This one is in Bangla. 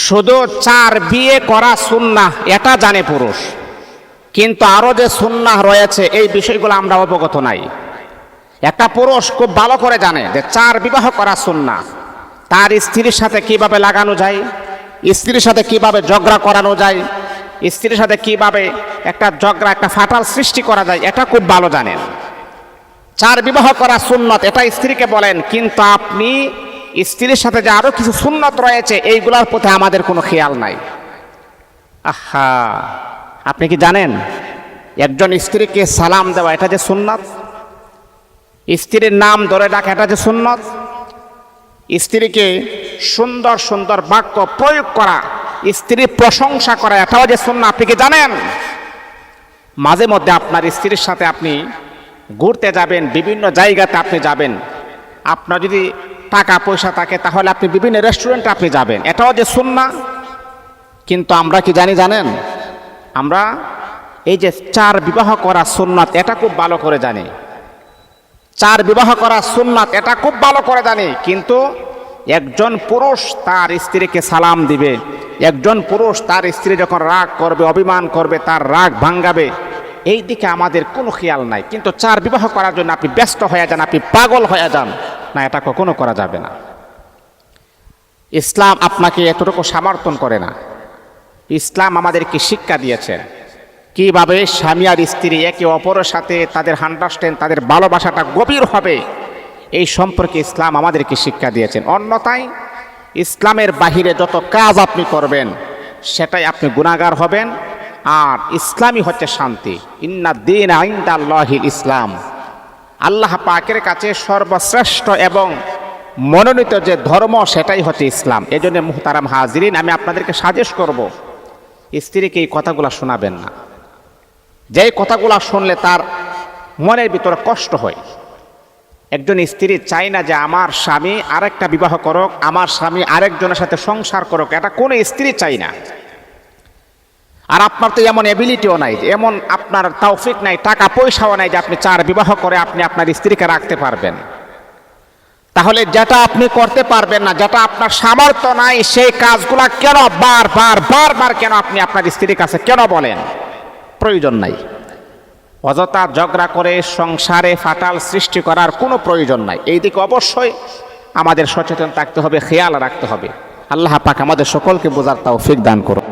শুধু 4 বিয়ে করা সুন্নাহ এটা জানে পুরুষ, কিন্তু আরো যে সুন্নাহ রয়েছে এই বিষয়গুলো আমরা অবগত নাই। একটা পুরুষ খুব ভালো করে জানে যে 4 বিবাহ করা সুন্নাহ, তার স্ত্রীর সাথে কিভাবে লাগানো যায়, স্ত্রীর সাথে কিভাবে ঝগড়া করানো যায়, স্ত্রীর সাথে কিভাবে একটা ঝগড়া একটা ফাটাল সৃষ্টি করা যায়, এটা খুব ভালো জানেন। 4 বিবাহ করা সুন্নত এটা স্ত্রীকে বলেন, কিন্তু আপনি স্ত্রীর সাথে যে আরো কিছু সুন্নত রয়েছে এইগুলোর প্রতি আমাদের কোনো খেয়াল নাই। আহা, আপনি কি জানেন একজন স্ত্রীকে সালাম দেওয়া এটা যে সুন্নত, স্ত্রীর নাম ধরে ডাকা এটা যে সুন্নত, স্ত্রীকে সুন্দর সুন্দর বাক্য প্রয়োগ করা, স্ত্রীর প্রশংসা করা এটাও যে সুন্নাত, আপনি কি জানেন? মাঝে মধ্যে আপনার স্ত্রীর সাথে আপনি ঘুরতে যাবেন, বিভিন্ন জায়গাতে আপনি যাবেন, আপনার যদি টাকা পয়সা থাকে তাহলে আপনি বিভিন্ন রেস্টুরেন্টে আপনি যাবেন, এটাও যে সুন্নাত। কিন্তু আমরা কি জানি জানেন, আমরা এই যে 4 বিবাহ করা সুন্নাত এটা খুব ভালো করে জানি, 4 বিবাহ করা সুন্নাত এটা খুব ভালো করে জানি, কিন্তু একজন পুরুষ তার স্ত্রীকে সালাম দিবে, একজন পুরুষ তার স্ত্রী যখন রাগ করবে অভিমান করবে তার রাগ ভাঙ্গাবে, এই দিকে আমাদের কোনো খেয়াল নাই। কিন্তু 4 বিবাহ করার জন্য আপনি ব্যস্ত হয়ে যান, আপনি পাগল হয়ে যান, না, এটা কখনো করা যাবে না। ইসলাম আপনাকে এতটুকু সমর্থন করে না। ইসলাম আমাদেরকে শিক্ষা দিয়েছেন কিভাবে স্বামী আর স্ত্রী একে অপরের সাথে তাদের আন্ডারস্ট্যান্ড, তাদের ভালোবাসাটা গভীর হবে, এই সম্পর্কে ইসলাম আমাদেরকে শিক্ষা দিয়েছেন। অন্যথায় ইসলামের বাহিরে যত কাজ আপনি করবেন সেটাই আপনি গুনাহগার হবেন। আর ইসলামই হচ্ছে শান্তি। ইন্না দীন ইনদাল্লাহিল ইসলাম, আল্লাহ পাকের কাছে সর্বশ্রেষ্ঠ এবং মনোনীত যে ধর্ম সেটাই হচ্ছে ইসলাম। এজন্য মুহতারাম হাজিরিন, আমি আপনাদেরকে সাজেস্ট করব স্ত্রীকে এই কথাগুলো শোনাবেন না। যেই কথাগুলো শুনলে তার মনের ভিতরে কষ্ট হয়। একজন স্ত্রী চায় না যে আমার স্বামী আরেকটা বিবাহ করুক, আমার স্বামী আরেকজনের সাথে সংসার করুক, এটা কোনো স্ত্রী চাই না। আর আপনার তো এমন এবিলিটিও নাই, এমন আপনার তৌফিক নাই, টাকা পয়সাও নাই যে আপনি 4 বিবাহ করে আপনি আপনার স্ত্রীকে রাখতে পারবেন। তাহলে যেটা আপনি করতে পারবেন না, যেটা আপনার সামর্থ্য নাই, সেই কাজগুলা কেন বারবার কেন আপনি আপনার স্ত্রীর কাছে কেন বলেন? প্রয়োজন নাই। অযথা ঝগড়া করে সংসারে ফাটাল সৃষ্টি করার কোনো প্রয়োজন নাই। এই দিকে অবশ্যই আমাদের সচেতন থাকতে হবে, খেয়াল রাখতে হবে। আল্লাহ পাক আমাদের সকলকে বোঝার তৌফিক দান করুন।